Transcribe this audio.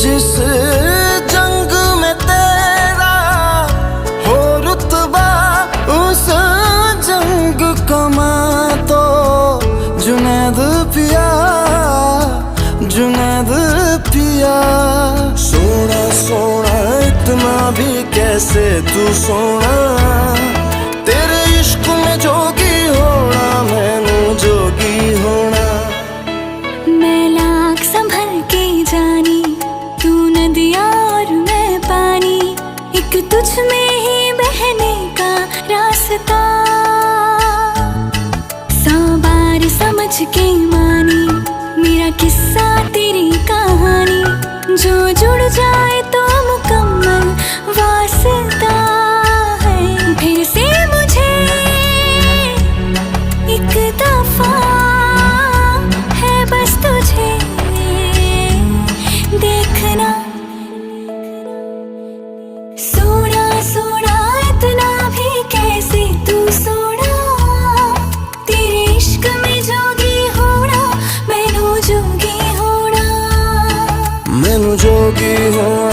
जिस जंग में तेरा हो रुतबा, उस जंग कमा तो जुनैद पिया, जुनैद पिया। सोना सोना इतना भी कैसे तू सोना, तेरे इश्क में जोगी होना, मैनू जोगी होना। मैं लाख संभल के जानी, तू नदिया और मैं पानी, एक तुझ में ही बहने का रास्ता। 100 बार समझ के मानी मेरा किस्सा तेरी कहानी, जो जुड़ जाए तो मुकम्मल वास्ता है। फिर से मुझे एक दफा है बस तुझे देखना। सोना सोना इतना भी कैसे तू सोना, तेरे इश्क में जोगी होना, मैनू जोगी होना, मैनू जोगी होना।